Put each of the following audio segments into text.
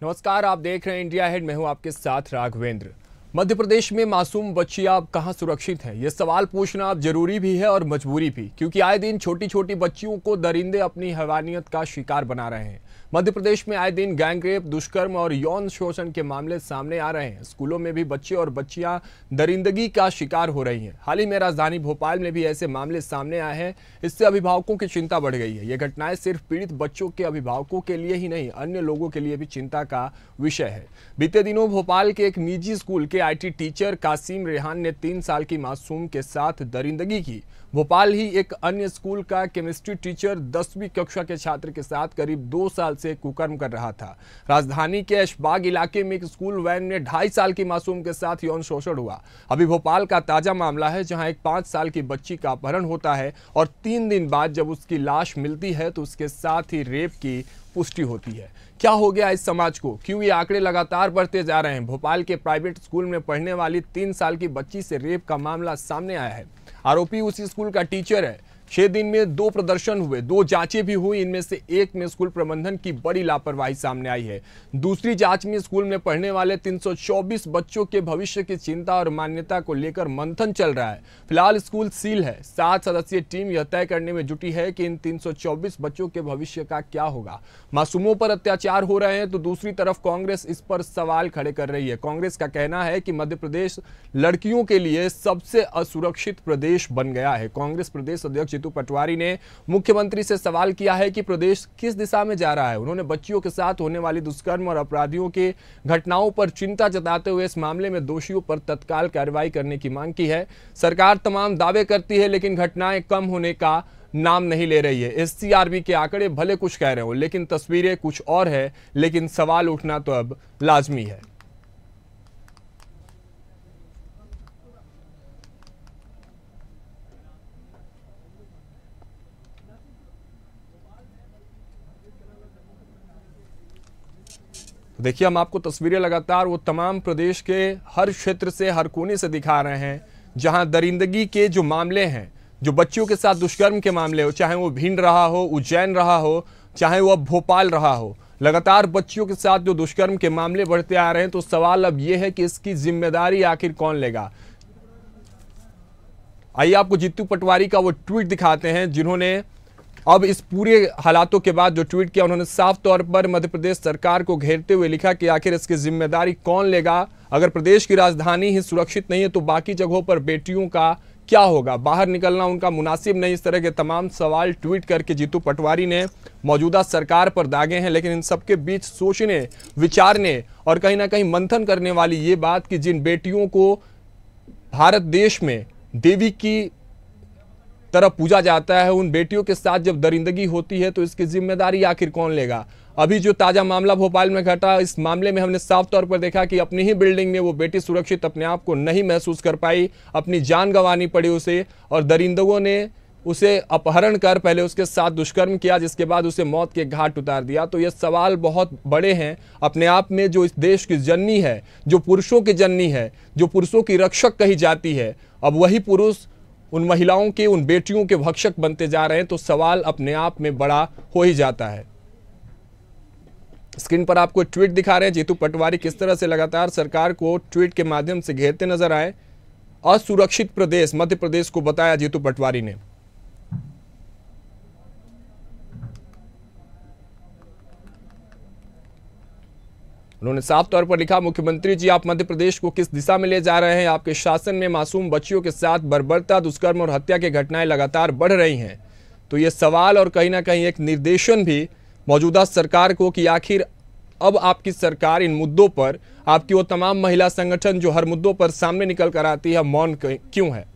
नमस्कार, आप देख रहे हैं इंडिया हेड। मैं हूं आपके साथ राघवेंद्र। मध्य प्रदेश में मासूम बच्चियां अब कहां सुरक्षित हैं, ये सवाल पूछना अब जरूरी भी है और मजबूरी भी, क्योंकि आए दिन छोटी छोटी बच्चियों को दरिंदे अपनी हैवानियत का शिकार बना रहे हैं। मध्य प्रदेश में आए दिन गैंगरेप, दुष्कर्म और यौन शोषण के मामले सामने आ रहे हैं। स्कूलों में भी बच्चे और बच्चियां दरिंदगी का शिकार हो रही हैं। हाल ही में राजधानी भोपाल में भी ऐसे मामले सामने आए हैं। इससे अभिभावकों की चिंता बढ़ गई है। ये घटनाएं सिर्फ पीड़ित बच्चों के अभिभावकों के लिए ही नहीं, अन्य लोगों के लिए भी चिंता का विषय है। बीते दिनों भोपाल के एक निजी स्कूल के IT टीचर कासिम रेहान ने 3 साल की मासूम के साथ दरिंदगी की। भोपाल ही एक अन्य स्कूल का केमिस्ट्री टीचर 10वीं कक्षा के छात्र के साथ करीब 2 साल से कुकर्म कर रहा था। राजधानी के ऐशबाग इलाके में एक स्कूल वैन में 2.5 साल की मासूम के साथ यौन शोषण हुआ। अभी भोपाल का ताजा मामला है, जहां एक 5 साल की बच्ची का अपहरण होता है और 3 दिन बाद जब उसकी लाश मिलती है तो उसके साथ ही रेप की पुष्टि होती है। क्या हो गया इस समाज को? क्यों ये आंकड़े लगातार बढ़ते जा रहे हैं? भोपाल के प्राइवेट स्कूल में पढ़ने वाली 3 साल की बच्ची से रेप का मामला सामने आया है। आरोपी उसी स्कूल का टीचर है। 6 दिन में 2 प्रदर्शन हुए, 2 जांचें भी हुई। इनमें से एक में स्कूल प्रबंधन की बड़ी लापरवाही सामने आई है। दूसरी जांच में स्कूल में पढ़ने वाले 324 बच्चों के भविष्य की चिंता और मान्यता को लेकर मंथन चल रहा है। फिलहाल स्कूल सील है। 7 सदस्यीय टीम यह तय करने में जुटी है कि इन 324 बच्चों के भविष्य का क्या होगा। मासूमों पर अत्याचार हो रहे हैं तो दूसरी तरफ कांग्रेस इस पर सवाल खड़े कर रही है। कांग्रेस का कहना है कि मध्य प्रदेश लड़कियों के लिए सबसे असुरक्षित प्रदेश बन गया है। कांग्रेस प्रदेश अध्यक्ष जीतू पटवारी ने मुख्यमंत्री से सवाल किया है कि प्रदेश किस दिशा में जा रहा है। उन्होंने बच्चियों के साथ होने वाली दुष्कर्म और अपराधियों के घटनाओं पर चिंता जताते हुए इस मामले में दोषियों पर तत्काल कार्रवाई करने की मांग की है। सरकार तमाम दावे करती है, लेकिन घटनाएं कम होने का नाम नहीं ले रही है। SCRB के आंकड़े भले कुछ कह रहे हो, लेकिन तस्वीरें कुछ और है। लेकिन सवाल उठना तो अब लाजमी है। देखिए, हम आपको तस्वीरें लगातार वो तमाम प्रदेश के हर क्षेत्र से, हर कोने से दिखा रहे हैं, जहां दरिंदगी के जो मामले हैं, जो बच्चियों के साथ दुष्कर्म के मामले हो, चाहे वो भिंड रहा हो, उज्जैन रहा हो, चाहे वो अब भोपाल रहा हो, लगातार बच्चियों के साथ जो दुष्कर्म के मामले बढ़ते आ रहे हैं। तो सवाल अब ये है कि इसकी जिम्मेदारी आखिर कौन लेगा। आइए आपको जीतू पटवारी का वो ट्वीट दिखाते हैं, जिन्होंने अब इस पूरे हालातों के बाद जो ट्वीट किया, उन्होंने साफ तौर पर मध्य प्रदेश सरकार को घेरते हुए लिखा कि आखिर इसकी जिम्मेदारी कौन लेगा। अगर प्रदेश की राजधानी ही सुरक्षित नहीं है तो बाकी जगहों पर बेटियों का क्या होगा? बाहर निकलना उनका मुनासिब नहीं। इस तरह के तमाम सवाल ट्वीट करके जीतू पटवारी ने मौजूदा सरकार पर दागे हैं। लेकिन इन सबके बीच सोचने, विचारने और कहीं ना कहीं मंथन करने वाली ये बात कि जिन बेटियों को भारत देश में देवी की तरह पूजा जाता है, उन बेटियों के साथ जब दरिंदगी होती है तो इसकी जिम्मेदारी आखिर कौन लेगा। अभी जो ताजा मामला भोपाल में घटा, इस मामले में हमने साफ तौर पर देखा कि अपनी ही बिल्डिंग में वो बेटी सुरक्षित अपने आप को नहीं महसूस कर पाई, अपनी जान गंवानी पड़ी उसे, और दरिंदगों ने उसे अपहरण कर पहले उसके साथ दुष्कर्म किया, जिसके बाद उसे मौत के घाट उतार दिया। तो ये सवाल बहुत बड़े हैं अपने आप में। जो इस देश की जननी है, जो पुरुषों की जननी है, जो पुरुषों की रक्षक कही जाती है, अब वही पुरुष उन महिलाओं के, उन बेटियों के भक्षक बनते जा रहे हैं। तो सवाल अपने आप में बड़ा हो ही जाता है। स्क्रीन पर आपको ट्वीट दिखा रहे हैं जीतू पटवारी किस तरह से लगातार सरकार को ट्वीट के माध्यम से घेरते नजर आए। असुरक्षित प्रदेश मध्य प्रदेश को बताया जीतू पटवारी ने। उन्होंने साफ तौर पर लिखा, मुख्यमंत्री जी, आप मध्य प्रदेश को किस दिशा में ले जा रहे हैं? आपके शासन में मासूम बच्चियों के साथ बर्बरता, दुष्कर्म और हत्या की घटनाएं लगातार बढ़ रही हैं। तो ये सवाल और कहीं ना कहीं एक निर्देशन भी मौजूदा सरकार को कि आखिर अब आपकी सरकार इन मुद्दों पर, आपकी वो तमाम महिला संगठन जो हर मुद्दों पर सामने निकल कर आती है, मौन क्यों है।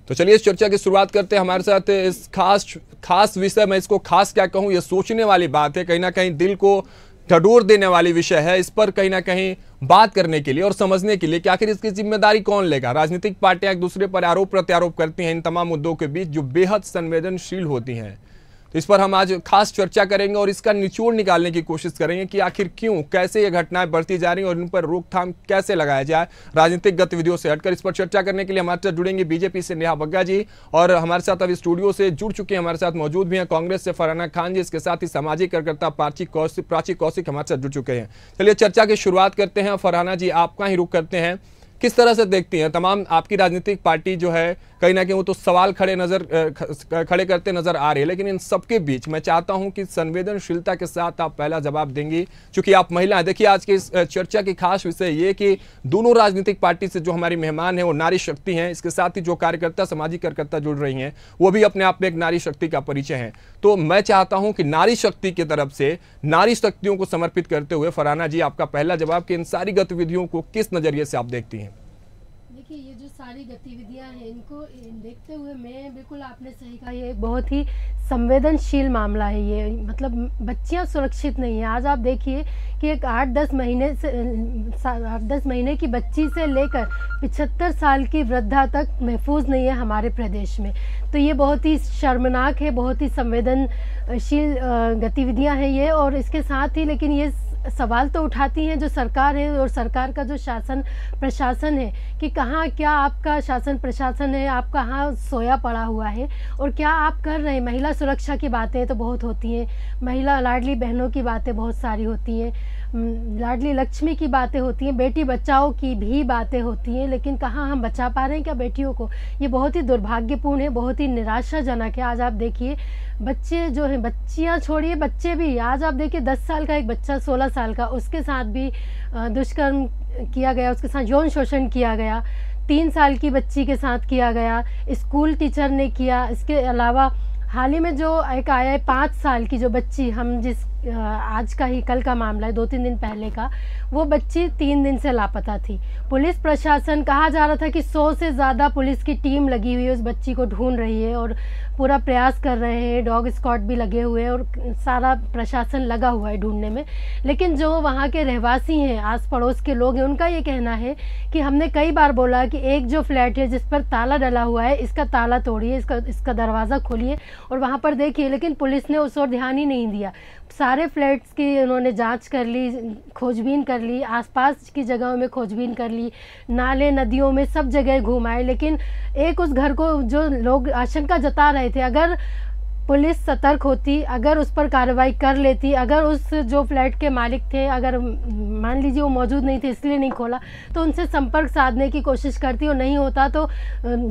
तो चलिए इस चर्चा की शुरुआत करते हैं। हमारे साथ इस खास विषय, मैं इसको खास क्या कहूं, ये सोचने वाली बात है, कहीं ना कहीं दिल को ठडोर देने वाली विषय है। इस पर कहीं ना कहीं बात करने के लिए और समझने के लिए कि आखिर इसकी जिम्मेदारी कौन लेगा। राजनीतिक पार्टियां एक दूसरे पर आरोप प्रत्यारोप करती हैं इन तमाम मुद्दों के बीच, जो बेहद संवेदनशील होती हैं। तो इस पर हम आज खास चर्चा करेंगे और इसका निचोड़ निकालने की कोशिश करेंगे कि आखिर क्यों, कैसे ये घटनाएं बढ़ती जा रही हैं और इन पर रोकथाम कैसे लगाया जाए राजनीतिक गतिविधियों से हटकर। इस पर चर्चा करने के लिए हमारे साथ जुड़ेंगे बीजेपी से नेहा बग्गा जी, और हमारे साथ अभी स्टूडियो से जुड़ चुके हैं, हमारे साथ मौजूद भी हैं कांग्रेस से फरहाना खान जी, इसके साथ ही सामाजिक कार्यकर्ता प्राची कौशिक हमारे साथ जुड़ चुके हैं। चलिए चर्चा की शुरुआत करते हैं। फरहाना जी, आपका ही रुख करते हैं, किस तरह से देखती हैं तमाम आपकी राजनीतिक पार्टी जो है कहीं ना कहीं वो तो सवाल खड़े करते नजर आ रहे हैं, लेकिन इन सबके बीच मैं चाहता हूं कि संवेदनशीलता के साथ आप पहला जवाब देंगी, क्योंकि आप महिला हैं। देखिए आज की इस चर्चा की खास विषय ये कि दोनों राजनीतिक पार्टी से जो हमारी मेहमान है वो नारी शक्ति हैं, इसके साथ ही जो कार्यकर्ता, सामाजिक कार्यकर्ता जुड़ रही हैं वो भी अपने आप में एक नारी शक्ति का परिचय है। तो मैं चाहता हूं कि नारी शक्ति की तरफ से नारी शक्तियों को समर्पित करते हुए फरहाना जी आपका पहला जवाब कि इन सारी गतिविधियों को किस नजरिए से आप देखती हैं। देखिए, ये जो सारी गतिविधियां हैं इनको देखते हुए मैं बिल्कुल, आपने सही कहा, ये बहुत ही संवेदनशील मामला है। ये मतलब बच्चियां सुरक्षित नहीं है। आज आप देखिए कि एक 8-10 महीने की बच्ची से लेकर 75 साल की वृद्धा तक महफूज नहीं है हमारे प्रदेश में। तो ये बहुत ही शर्मनाक है, बहुत ही संवेदनशील गतिविधियां हैं ये। और इसके साथ ही लेकिन ये सवाल तो उठाती हैं जो सरकार है और सरकार का जो शासन प्रशासन है कि कहाँ क्या आपका शासन प्रशासन है, आप कहाँ सोया पड़ा हुआ है और क्या आप कर रहे हैं। महिला सुरक्षा की बातें तो बहुत होती हैं, महिला लाडली बहनों की बातें बहुत सारी होती हैं, लाडली लक्ष्मी की बातें होती हैं, बेटी बचाओ की भी बातें होती हैं, लेकिन कहाँ हम बचा पा रहे हैं क्या बेटियों को। ये बहुत ही दुर्भाग्यपूर्ण है, बहुत ही निराशाजनक है। आज आप देखिए बच्चे जो हैं, बच्चियां छोड़िए बच्चे भी, आज आप देखिए 10 साल का एक बच्चा, 16 साल का, उसके साथ भी दुष्कर्म किया गया, उसके साथ यौन शोषण किया गया। 3 साल की बच्ची के साथ किया गया, स्कूल टीचर ने किया। इसके अलावा हाल ही में जो एक आया है 5 साल की जो बच्ची, हम जिस आज का ही कल का मामला है, 2-3 दिन पहले का, वो बच्ची 3 दिन से लापता थी। पुलिस प्रशासन, कहा जा रहा था कि 100 से ज़्यादा पुलिस की टीम लगी हुई है, उस बच्ची को ढूंढ रही है और पूरा प्रयास कर रहे हैं, डॉग स्क्वाड भी लगे हुए हैं और सारा प्रशासन लगा हुआ है ढूंढने में। लेकिन जो वहाँ के रहवासी हैं, आस पड़ोस के लोग हैं, उनका ये कहना है कि हमने कई बार बोला कि एक जो फ्लैट है जिस पर ताला डला हुआ है, इसका ताला तोड़िए, इसका दरवाज़ा खोलिए और वहाँ पर देखिए, लेकिन पुलिस ने उस ओर ध्यान ही नहीं दिया। सारे फ्लैट्स की उन्होंने जांच कर ली, खोजबीन कर ली, आसपास की जगहों में खोजबीन कर ली, नाले नदियों में सब जगह घुमाए, लेकिन एक उस घर को जो लोग आशंका जता रहे थे, अगर पुलिस सतर्क होती, अगर उस पर कार्रवाई कर लेती, अगर उस जो फ्लैट के मालिक थे, अगर मान लीजिए वो मौजूद नहीं थे इसलिए नहीं खोला, तो उनसे संपर्क साधने की कोशिश करती और नहीं होता तो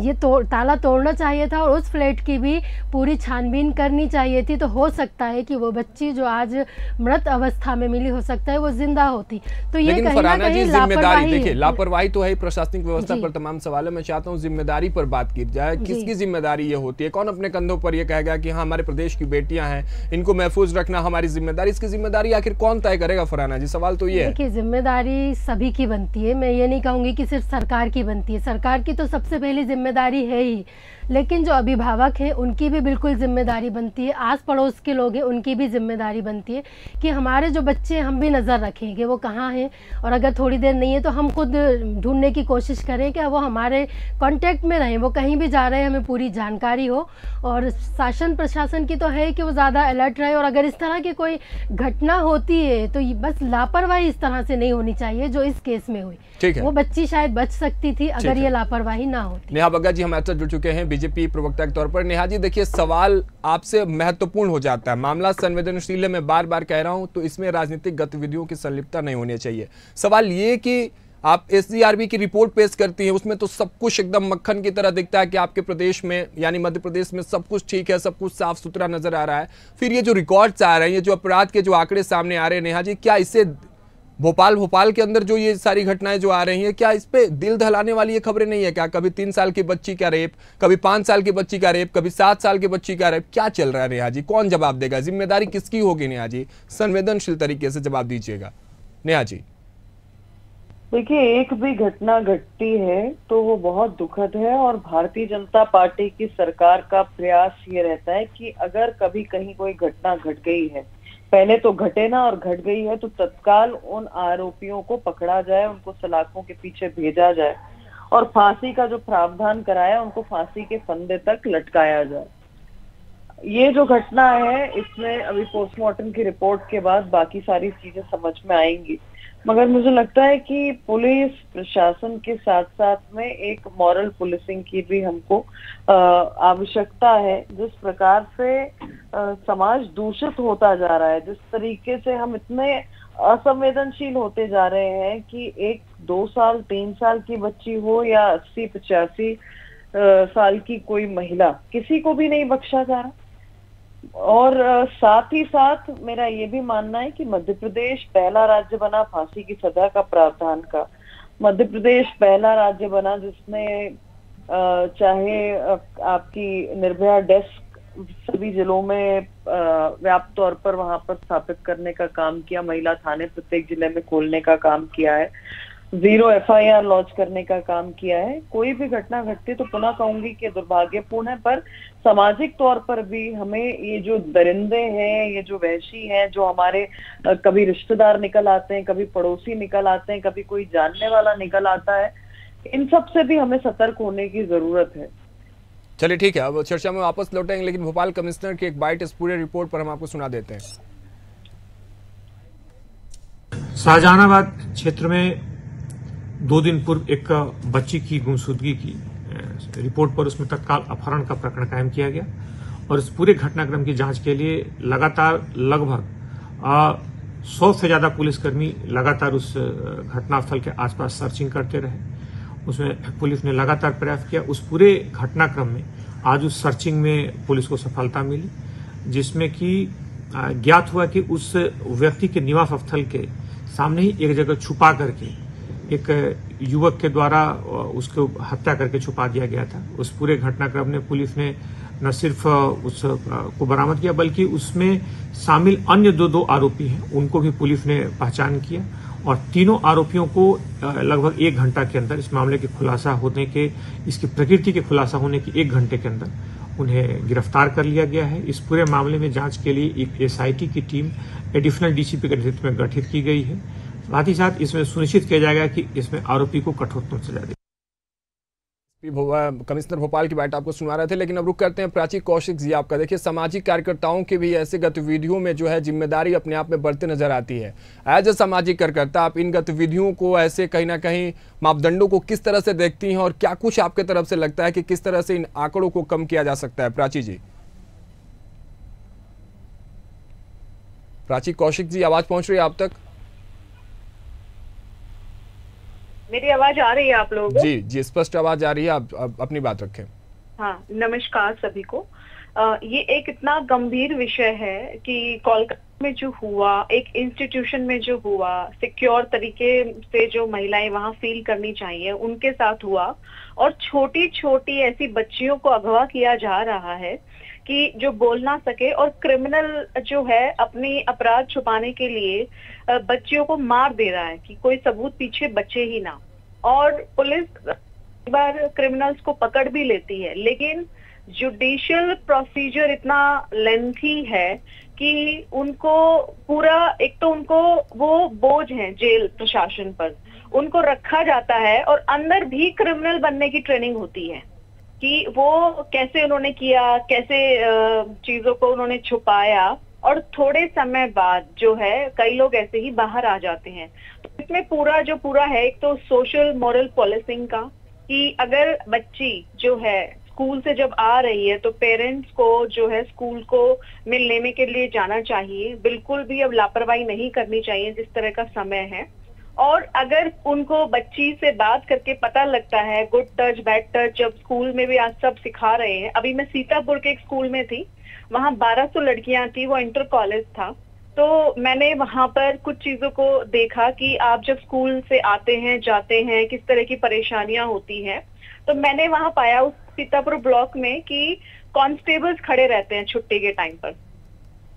ये ताला तोड़ना चाहिए था और उस फ्लैट की भी पूरी छानबीन करनी चाहिए थी। तो हो सकता है कि वो बच्ची जो आज मृत अवस्था में मिली, हो सकता है वो जिंदा होती। तो ये लेकिन फरहाना जी, जिम्मेदारी देखिए, लापरवाही तो है प्रशासनिक व्यवस्था पर, तमाम सवाल है। मैं चाहता हूँ जिम्मेदारी पर बात की जाए, किसकी जिम्मेदारी ये होती है, कौन अपने कंधों पर ये कहेगा कि हमारे प्रदेश की बेटियां हैं, इनको महफूज रखना हमारी जिम्मेदारी। इसकी जिम्मेदारी आखिर कौन तय करेगा फरहाना जी, सवाल तो ये है। देखिए, जिम्मेदारी सभी की बनती है, मैं ये नहीं कहूंगी कि सिर्फ सरकार की बनती है, सरकार की तो सबसे पहली जिम्मेदारी है ही, लेकिन जो अभिभावक हैं उनकी भी बिल्कुल जिम्मेदारी बनती है, आस पड़ोस के लोग हैं उनकी भी जिम्मेदारी बनती है कि हमारे जो बच्चे, हम भी नज़र रखें कि वो कहाँ हैं, और अगर थोड़ी देर नहीं है तो हम खुद ढूंढने की कोशिश करें कि वो हमारे कांटेक्ट में रहें, वो कहीं भी जा रहे हैं हमें पूरी जानकारी हो। और शासन प्रशासन की तो है कि वो ज़्यादा अलर्ट रहे, और अगर इस तरह की कोई घटना होती है तो बस लापरवाही इस तरह से नहीं होनी चाहिए जो इस केस में हुई। वो बच्ची शायद बच सकती थी अगर ये लापरवाही ना होती। नेहा बग्गा जी हमारे साथ जुड़ चुके हैं बीजेपी प्रवक्ता के तौर पर। नेहा जी, देखिए सवाल आपसे महत्वपूर्ण हो जाता है, मामला संवेदनशील है, मैं बार बार कह रहा हूं, तो इसमें राजनीतिक गतिविधियों की संलिप्तता नहीं होनी चाहिए। सवाल ये कि आप एसडीआरबी की रिपोर्ट पेश करती हैं, उसमें तो सब कुछ एकदम मक्खन की तरह दिखता है कि आपके प्रदेश में यानी मध्य प्रदेश में सब कुछ ठीक है, सब कुछ साफ सुथरा नजर आ रहा है। फिर ये जो रिकॉर्ड्स आ रहे हैं, ये जो अपराध के जो आंकड़े सामने आ रहे हैं, नेहा जी, क्या इससे भोपाल के अंदर जो ये सारी घटनाएं जो आ रही हैं, क्या इस पे दिल दहलाने वाली ये खबरें नहीं है क्या? कभी 3 साल की बच्ची का रेप, कभी 5 साल की बच्ची का रेप, कभी 7 साल की बच्ची का रेप, क्या चल रहा है नेहा जी? कौन जवाब देगा? जिम्मेदारी किसकी होगी नेहा जी? संवेदनशील तरीके से जवाब दीजिएगा नेहा जी। देखिए, एक भी घटना घटती है तो वो बहुत दुखद है, और भारतीय जनता पार्टी की सरकार का प्रयास ये रहता है कि अगर कभी कहीं कोई घटना घट गई है, पहले तो घटे ना, और घट गई है तो तत्काल उन आरोपियों को पकड़ा जाए, उनको सलाखों के पीछे भेजा जाए और फांसी का जो प्रावधान कराया उनको फांसी के फंदे तक लटकाया जाए। ये जो घटना है इसमें अभी पोस्टमार्टम की रिपोर्ट के बाद बाकी सारी चीजें समझ में आएंगी, मगर मुझे लगता है कि पुलिस प्रशासन के साथ साथ में एक मॉरल पुलिसिंग की भी हमको आवश्यकता है। जिस प्रकार से समाज दूषित होता जा रहा है, जिस तरीके से हम इतने असंवेदनशील होते जा रहे हैं कि एक 2 साल 3 साल की बच्ची हो या 80-85 साल की कोई महिला, किसी को भी नहीं बख्शा जा रहा। और साथ ही साथ मेरा ये भी मानना है कि मध्य प्रदेश पहला राज्य बना फांसी की सजा का प्रावधान का। मध्य प्रदेश पहला राज्य बना जिसने चाहे आपकी निर्भया डेस्क सभी जिलों में व्यापक तौर पर वहां पर स्थापित करने का काम किया, महिला थाने प्रत्येक जिले में खोलने का काम किया है, 0 FIR लॉन्च करने का काम किया है। कोई भी घटना घटती तो पुनः कहूंगी कि दुर्भाग्यपूर्ण है, पर सामाजिक तौर पर भी हमें ये जो दरिंदे हैं, ये जो वहशी हैं, जो हमारे कभी रिश्तेदार निकल आते हैं, कभी पड़ोसी निकल आते हैं, कभी कोई जानने वाला निकल आता है, इन सब से भी हमें सतर्क होने की जरूरत है। चलिए ठीक है, अब चर्चा में वापस लौटेंगे, लेकिन भोपाल कमिश्नर की एक बाइट इस पूरे रिपोर्ट पर हम आपको सुना देते हैं। शाहजहानाबाद क्षेत्र में 2 दिन पूर्व एक बच्ची की गुमशुदगी की रिपोर्ट पर उसमें तत्काल अपहरण का प्रकरण कायम किया गया और इस पूरे घटनाक्रम की जांच के लिए लगातार लगभग 100 से ज्यादा पुलिसकर्मी लगातार उस घटनास्थल के आसपास सर्चिंग करते रहे। उसमें पुलिस ने लगातार प्रयास किया। उस पूरे घटनाक्रम में आज उस सर्चिंग में पुलिस को सफलता मिली, जिसमें कि ज्ञात हुआ कि उस व्यक्ति के निवास स्थल के सामने ही एक जगह छुपा करके एक युवक के द्वारा उसको हत्या करके छुपा दिया गया था। उस पूरे घटनाक्रम में पुलिस ने न सिर्फ उसको बरामद किया, बल्कि उसमें शामिल अन्य दो आरोपी हैं उनको भी पुलिस ने पहचान किया और तीनों आरोपियों को लगभग 1 घंटा के अंदर इस मामले के खुलासा होने के, इसकी प्रकृति के खुलासा होने के 1 घंटे के अंदर उन्हें गिरफ्तार कर लिया गया है। इस पूरे मामले में जांच के लिए एक SIT की टीम एडिशनल DCP के नेतृत्व में गठित की गई है। साथ ही साथ इसमें सुनिश्चित किया जाएगा कि इसमें आरोपी को कठोरतम सजा दी। कमिश्नर भोपाल की बात आपको सुना रहे थे, लेकिन अब रुक करते हैं प्राची कौशिक जी आपका। देखिए, सामाजिक कार्यकर्ताओं की भी ऐसे गतिविधियों में जो है जिम्मेदारी अपने आप में बढ़ते नजर आती है। एज ए सामाजिक कार्यकर्ता आप इन गतिविधियों को ऐसे कहीं ना कहीं मापदंडों को किस तरह से देखती हैं और क्या कुछ आपके तरफ से लगता है कि किस तरह से इन आंकड़ों को कम किया जा सकता है? प्राची जी, प्राची कौशिक जी, आवाज पहुंच रही है आप तक? मेरी आवाज आ रही है आप लोगों को? जी जी, स्पष्ट आवाज आ रही है, आप अपनी बात रखें। हाँ, नमस्कार सभी को। ये एक इतना गंभीर विषय है कि कोलकाता में जो हुआ, एक इंस्टीट्यूशन में जो हुआ, सिक्योर तरीके से जो महिलाएं वहां फील करनी चाहिए उनके साथ हुआ, और छोटी छोटी ऐसी बच्चियों को अगवा किया जा रहा है कि जो बोल ना सके, और क्रिमिनल जो है अपनी अपराध छुपाने के लिए बच्चियों को मार दे रहा है कि कोई सबूत पीछे बचे ही ना। और पुलिस कई बार क्रिमिनल्स को पकड़ भी लेती है, लेकिन जुडिशियल प्रोसीजर इतना लेंथी है कि उनको पूरा, एक तो उनको वो बोझ है जेल प्रशासन पर, उनको रखा जाता है और अंदर भी क्रिमिनल बनने की ट्रेनिंग होती है कि वो कैसे उन्होंने किया, कैसे चीजों को उन्होंने छुपाया, और थोड़े समय बाद जो है कई लोग ऐसे ही बाहर आ जाते हैं। तो इसमें पूरा है, एक तो सोशल मॉरल पॉलिसिंग का, कि अगर बच्ची जो है स्कूल से जब आ रही है तो पेरेंट्स को जो है स्कूल को मिलने के लिए जाना चाहिए, बिल्कुल भी अब लापरवाही नहीं करनी चाहिए जिस तरह का समय है। और अगर उनको बच्ची से बात करके पता लगता है गुड टच बैड टच, जब स्कूल में भी आज सब सिखा रहे हैं। अभी मैं सीतापुर के एक स्कूल में थी, वहां 1200 लड़कियां थी, वो इंटर कॉलेज था, तो मैंने वहां पर कुछ चीजों को देखा कि आप जब स्कूल से आते हैं जाते हैं किस तरह की परेशानियां होती हैं। तो मैंने वहां पाया उस सीतापुर ब्लॉक में कि कांस्टेबल्स खड़े रहते हैं छुट्टी के टाइम पर,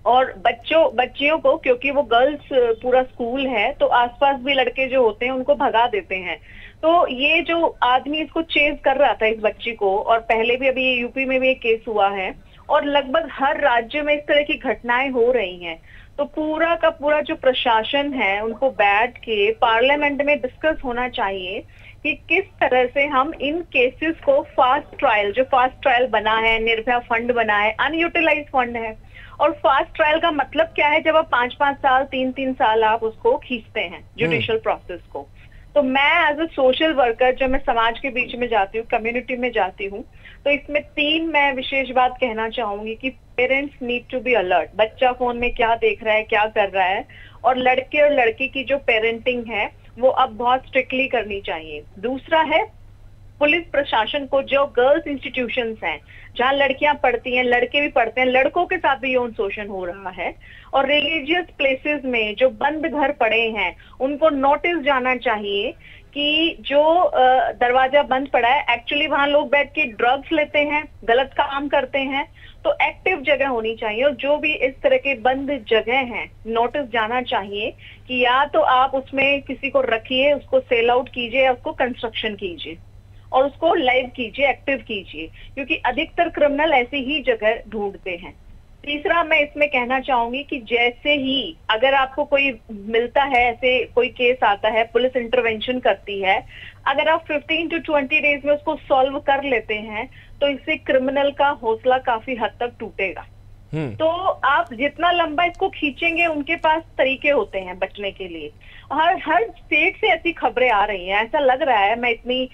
और बच्चियों को, क्योंकि वो गर्ल्स पूरा स्कूल है, तो आसपास भी लड़के जो होते हैं उनको भगा देते हैं। तो ये जो आदमी इसको चेज कर रहा था इस बच्ची को, और पहले भी अभी यूपी में भी एक केस हुआ है, और लगभग हर राज्य में इस तरह की घटनाएं हो रही हैं। तो पूरा का पूरा जो प्रशासन है उनको बैठ के पार्लियामेंट में डिस्कस होना चाहिए कि किस तरह से हम इन केसेस को फास्ट ट्रायल, जो फास्ट ट्रायल बना है, निर्भया फंड बना है, अनयूटिलाइज फंड है। और फास्ट ट्रायल का मतलब क्या है? जब आप 5-5 साल, 3-3 साल आप उसको खींचते हैं जुडिशियल प्रोसेस को। तो मैं एज अ सोशल वर्कर, जब मैं समाज के बीच में जाती हूँ, कम्युनिटी में जाती हूँ, तो इसमें 3 मैं विशेष बात कहना चाहूंगी कि parents need to be alert. बच्चा फोन में क्या देख रहा है, क्या कर रहा है, और लड़के और लड़की की जो पेरेंटिंग है वो अब बहुत स्ट्रिक्टली करनी चाहिए। दूसरा है पुलिस प्रशासन को, जो गर्ल्स इंस्टीट्यूशंस हैं जहां लड़कियां पढ़ती हैं, लड़के भी पढ़ते हैं, लड़कों के साथ भी यौन शोषण हो रहा है। और रिलीजियस प्लेसेस में जो बंद घर पड़े हैं उनको नोटिस जाना चाहिए कि जो दरवाजा बंद पड़ा है, एक्चुअली वहां लोग बैठ के ड्रग्स लेते हैं, गलत काम करते हैं। तो एक्टिव जगह होनी चाहिए, और जो भी इस तरह के बंद जगह हैं नोटिस जाना चाहिए कि या तो आप उसमें किसी को रखिए, उसको सेल आउट कीजिए, या उसको कंस्ट्रक्शन कीजिए और उसको लाइव कीजिए, एक्टिव कीजिए, क्योंकि अधिकतर क्रिमिनल ऐसी ही जगह ढूंढते हैं। तीसरा मैं इसमें कहना चाहूंगी कि जैसे ही अगर आपको कोई मिलता है, ऐसे कोई केस आता है, पुलिस इंटरवेंशन करती है, अगर आप 15 to 20 डेज में उसको सॉल्व कर लेते हैं तो इससे क्रिमिनल का हौसला काफी हद तक टूटेगा। तो आप जितना लंबा इसको खींचेंगे, उनके पास तरीके होते हैं बचने के लिए। हर स्टेट से ऐसी खबरें आ रही हैं, ऐसा लग रहा है, मैं इतनी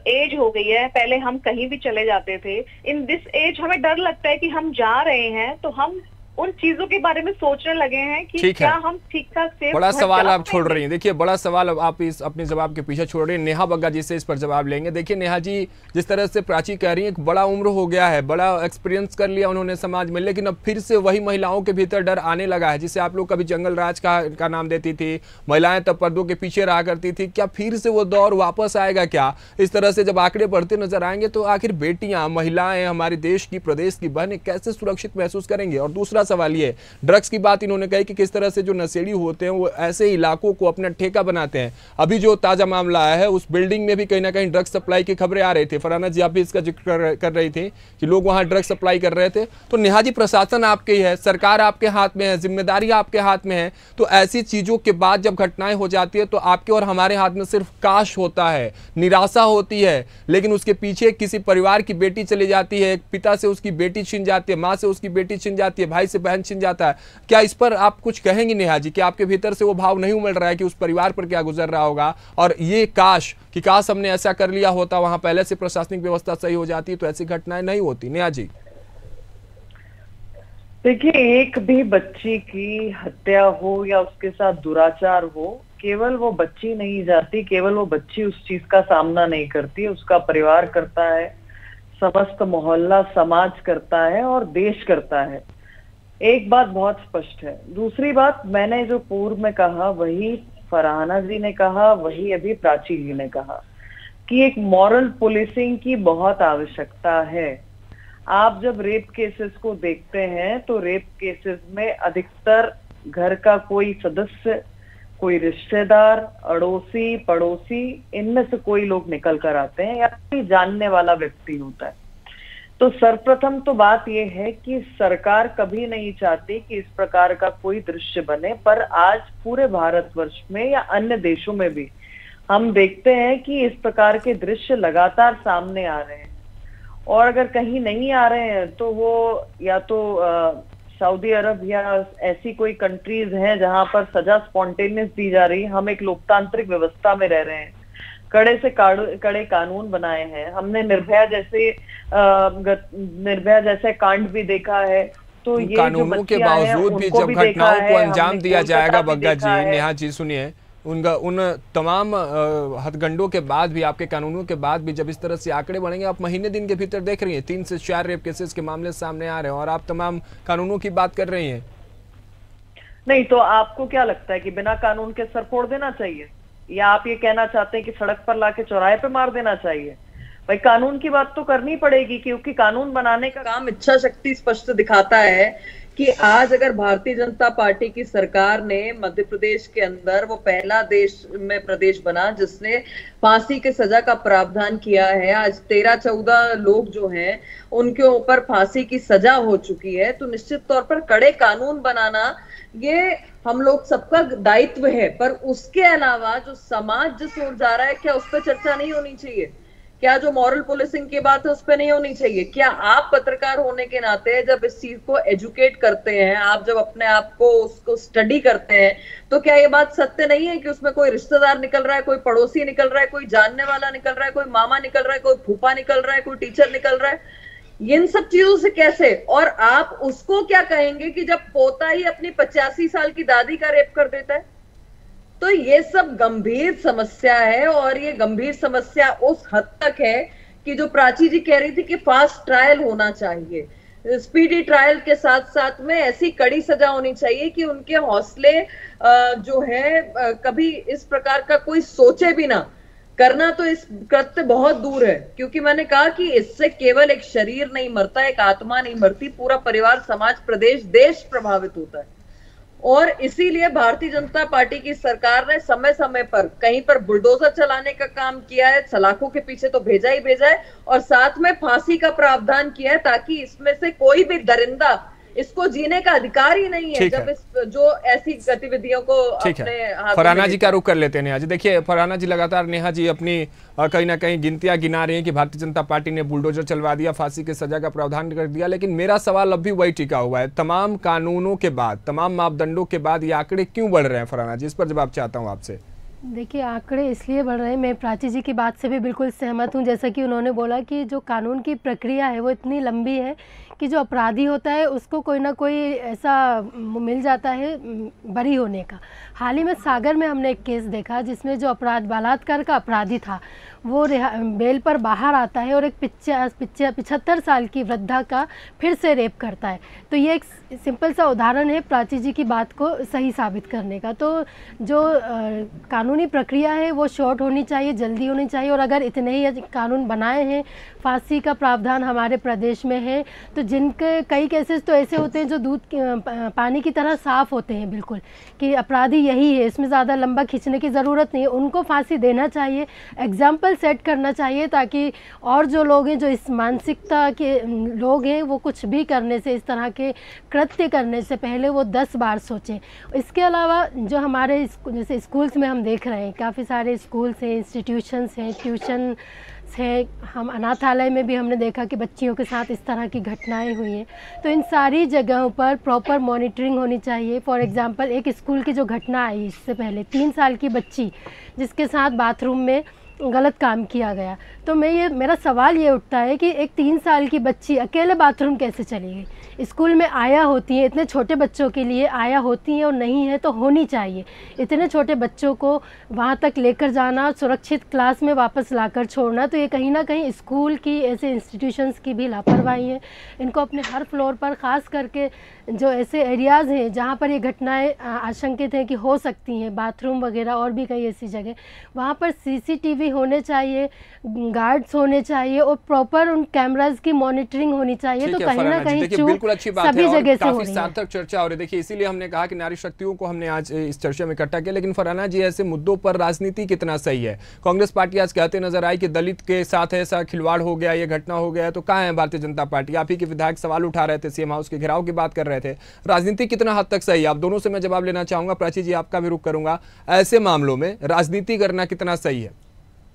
एज हो गई है, पहले हम कहीं भी चले जाते थे, इन दिस एज हमें डर लगता है कि हम जा रहे हैं तो हम उन चीजों के बारे में सोचने लगे हैं कि क्या हम ठीक ठाक से। बड़ा सवाल आप छोड़ रही हैं, देखिए बड़ा सवाल आप इस अपने जवाब के पीछे छोड़ रही हैं। नेहा बग्गा जी से इस पर जवाब लेंगे। देखिए नेहा जी, जिस तरह से प्राची कह रही है, एक बड़ा उम्र हो गया है, बड़ा एक्सपीरियंस कर लिया उन्होंने समाज में, लेकिन अब फिर से वही महिलाओं के भीतर डर आने लगा है, जिसे आप लोग कभी जंगल राज का नाम देती थी, महिलाएं तब पर्दों के पीछे रहा करती थी। क्या फिर से वो दौर वापस आएगा? क्या इस तरह से जब आंकड़े बढ़ते नजर आएंगे तो आखिर बेटियां, महिलाएं, हमारे देश की, प्रदेश की बहनें कैसे सुरक्षित महसूस करेंगे? और दूसरा सवाल ये, ड्रग्स की बात इन्होंने कही कि किस तरह से जो नशेड़ी होते हैं वो ऐसे इलाकों को अपना ठेका बनाते हैं। अभी जो ताजा मामला आया है, उस बिल्डिंग में भी कहीं ना कहीं ड्रग्स सप्लाई की खबरें आ रही थी। फरहाना जी आप भी इसका जिक्र कर रही थी कि लोग वहां ड्रग्स सप्लाई कर रहे थे। तो नेहा जी, प्रशासन आपके ही है, सरकार आपके हाथ में है, जिम्मेदारी आपके हाथ में है, तो ऐसी चीजों के बाद जब घटनाएं हो जाती है तो आपके और हमारे हाथ में सिर्फ काश होता है, निराशा होती है, लेकिन उसके पीछे किसी परिवार की बेटी चली जाती है, पिता से उसकी बेटी छिन जाती है, माँ से उसकी बेटी छिन जाती है, भाई से बहन छिन जाता है। क्या इस पर आप कुछ कहेंगी नेहा जी कि आपके भीतर से वो भाव नहीं उमड़ रहा है कि उस परिवार पर क्या गुजर रहा होगा, और ये काश हमने ऐसा कर लिया होता, वहां पहले से प्रशासनिक व्यवस्था सही हो जाती तो ऐसी घटनाएं नहीं होती? नेहा जी देखिए, एक भी बच्ची की हत्या हो या उसके साथ दुराचार हो, केवल वो बच्ची नहीं जाती, केवल वो बच्ची उस चीज का सामना नहीं करती, उसका परिवार करता है, समस्त मोहल्ला समाज करता है और देश करता है। एक बात बहुत स्पष्ट है। दूसरी बात, मैंने जो पूर्व में कहा वही फरहाना जी ने कहा, वही अभी प्राची जी ने कहा कि एक मॉरल पुलिसिंग की बहुत आवश्यकता है। आप जब रेप केसेस को देखते हैं तो रेप केसेस में अधिकतर घर का कोई सदस्य, कोई रिश्तेदार, अड़ोसी, पड़ोसी, इनमें से कोई लोग निकल कर आते हैं या कोई जानने वाला व्यक्ति होता है। तो सर्वप्रथम तो बात यह है कि सरकार कभी नहीं चाहती कि इस प्रकार का कोई दृश्य बने, पर आज पूरे भारतवर्ष में या अन्य देशों में भी हम देखते हैं कि इस प्रकार के दृश्य लगातार सामने आ रहे हैं। और अगर कहीं नहीं आ रहे हैं तो वो या तो सऊदी अरब या ऐसी कोई कंट्रीज हैं जहां पर सजा स्पॉन्टेनियस दी जा रही है। हम एक लोकतांत्रिक व्यवस्था में रह रहे हैं, कड़े से कड़े कानून बनाए हैं, हमने निर्भया जैसे कांड भी देखा है। तो ये कानूनों के बावजूद भी जब घटनाओं को अंजाम दिया जाएगा, बग्गा जी, नेहा जी सुनिए, उन तमाम हथगंडों के बाद भी, आपके कानूनों के बाद भी जब इस तरह से आंकड़े बढ़ेंगे, आप महीने दिन के भीतर देख रही हैं 3 से 4 रेप केसेस के मामले सामने आ रहे हैं और आप तमाम कानूनों की बात कर रही हैं। नहीं तो आपको क्या लगता है कि बिना कानून के सर फोड़ देना चाहिए, या आप ये कहना चाहते हैं कि सड़क पर लाके चौराहे पे मार देना चाहिए? भाई कानून की बात तो करनी पड़ेगी, क्योंकि कानून बनाने का काम इच्छा शक्ति स्पष्ट दिखाता है कि आज अगर भारतीय जनता पार्टी की सरकार ने मध्य प्रदेश के अंदर वो पहला देश में प्रदेश बना जिसने फांसी की सजा का प्रावधान किया है, आज 13-14 लोग जो हैं उनके ऊपर फांसी की सजा हो चुकी है, तो निश्चित तौर पर कड़े कानून बनाना ये हम लोग सबका दायित्व है। पर उसके अलावा जो समाज जिस ओर जा रहा है, क्या उस पर चर्चा नहीं होनी चाहिए? क्या जो मॉरल पुलिसिंग की बात है उस पर नहीं होनी चाहिए? क्या आप पत्रकार होने के नाते जब इस चीज को एजुकेट करते हैं, आप जब अपने आप को उसको स्टडी करते हैं, तो क्या ये बात सत्य नहीं है कि उसमें कोई रिश्तेदार निकल रहा है, कोई पड़ोसी निकल रहा है, कोई जानने वाला निकल रहा है, कोई मामा निकल रहा है, कोई फूफा निकल रहा है, कोई टीचर निकल रहा है? इन सब चीजों से कैसे? और आप उसको क्या कहेंगे कि जब पोता ही अपनी 85 साल की दादी का रेप कर देता है? तो ये सब गंभीर समस्या है, और ये गंभीर समस्या उस हद तक है कि जो प्राची जी कह रही थी कि फास्ट ट्रायल होना चाहिए, स्पीडी ट्रायल के साथ साथ में ऐसी कड़ी सजा होनी चाहिए कि उनके हौसले जो है कभी इस प्रकार का कोई सोचे भी ना। करना तो इस कृत्य बहुत दूर है, क्योंकि मैंने कहा कि इससे केवल एक शरीर नहीं मरता, एक आत्मा नहीं मरती, पूरा परिवार, समाज, प्रदेश, देश प्रभावित होता है। और इसीलिए भारतीय जनता पार्टी की सरकार ने समय समय पर कहीं पर बुलडोजर चलाने का काम किया है, सलाखों के पीछे तो भेजा ही भेजा है, और साथ में फांसी का प्रावधान किया है ताकि इसमें से कोई भी दरिंदा इसको जीने का अधिकार ही नहीं है जब इस जो ऐसी गतिविधियों को अपने हाथ। फरहाना जी का रुख कर लेते हैं नेहा जी। देखिए फरहाना जी, लगातार नेहा जी अपनी कहीं ना कहीं गिनतियां गिना रही हैं कि भारतीय जनता पार्टी ने बुलडोजर चलवा दिया, फांसी की सजा का प्रावधान कर दिया, लेकिन मेरा सवाल अब भी वही टिका हुआ है, तमाम कानूनों के बाद, तमाम मापदंडों के बाद ये आंकड़े क्यों बढ़ रहे हैं? फरहाना जी, इस पर जवाब चाहता हूँ आपसे। देखिए, आंकड़े इसलिए बढ़ रहे हैं, मैं प्राची जी की बात से भी बिल्कुल सहमत हूँ। जैसा कि उन्होंने बोला कि जो कानून की प्रक्रिया है वो इतनी लंबी है कि जो अपराधी होता है उसको कोई ना कोई ऐसा मिल जाता है बरी होने का। हाल ही में सागर में हमने एक केस देखा जिसमें जो अपराध, बलात्कार का अपराधी था, वो बेल पर बाहर आता है और एक 75 साल की वृद्धा का फिर से रेप करता है। तो ये एक सिंपल सा उदाहरण है प्राची जी की बात को सही साबित करने का। तो जो कानूनी प्रक्रिया है वो शॉर्ट होनी चाहिए, जल्दी होनी चाहिए। और अगर इतने ही कानून बनाए हैं, फांसी का प्रावधान हमारे प्रदेश में है, तो जिनके कई केसेस तो ऐसे होते हैं जो दूध पानी की तरह साफ़ होते हैं बिल्कुल, कि अपराधी यही है, इसमें ज़्यादा लंबा खींचने की ज़रूरत नहीं है, उनको फांसी देना चाहिए, एग्जाम्पल सेट करना चाहिए, ताकि और जो लोग हैं, जो इस मानसिकता के लोग हैं, वो कुछ भी करने से, इस तरह के कृत्य करने से पहले वो 10 बार सोचें। इसके अलावा जो हमारे जैसे स्कूल्स में हम देख रहे हैं, काफ़ी सारे स्कूल्स हैं, इंस्टीट्यूशंस हैं, ट्यूशन है, हम अनाथालय में भी हमने देखा कि बच्चियों के साथ इस तरह की घटनाएं हुई हैं। तो इन सारी जगहों पर प्रॉपर मॉनिटरिंग होनी चाहिए। फॉर एग्जांपल, एक स्कूल की जो घटना आई इससे पहले, 3 साल की बच्ची जिसके साथ बाथरूम में गलत काम किया गया, तो मेरा सवाल ये उठता है कि एक 3 साल की बच्ची अकेले बाथरूम कैसे चली गई? स्कूल में आया होती है, इतने छोटे बच्चों के लिए आया होती है, और नहीं है तो होनी चाहिए। इतने छोटे बच्चों को वहाँ तक लेकर जाना, सुरक्षित क्लास में वापस लाकर छोड़ना, तो ये कहीं ना कहीं स्कूल की, ऐसे इंस्टीट्यूशंस की भी लापरवाही है। इनको अपने हर फ्लोर पर, ख़ास करके जो ऐसे एरियाज़ हैं जहाँ पर ये घटनाएँ आशंकित हैं कि हो सकती हैं, बाथरूम वगैरह और भी कई ऐसी जगह, वहाँ पर CCTV होने चाहिए, गार्ड्स होने चाहिए, और प्रॉपर उन कैमराज की मॉनिटरिंग होनी चाहिए। तो कहीं ना कहीं बिल्कुल अच्छी बात सभी है, और जगह से काफी सार्थक चर्चा हो रही है। देखिए, इसीलिए हमने कहा कि नारी शक्तियों को हमने आज इस चर्चा में इकट्ठा किया। लेकिन फरहाना जी, ऐसे मुद्दों पर राजनीति कितना सही है? कांग्रेस पार्टी आज कहते नजर आई कि दलित के साथ ऐसा खिलवाड़ हो गया, ये घटना हो गया, तो कहाँ है भारतीय जनता पार्टी? आप ही के विधायक सवाल उठा रहे थे, CM हाउस के घेराव की बात कर रहे थे। राजनीति कितना हद तक सही है? आप दोनों से मैं जवाब लेना चाहूंगा। प्राची जी, आपका भी रुख करूंगा। ऐसे मामलों में राजनीति करना कितना सही है?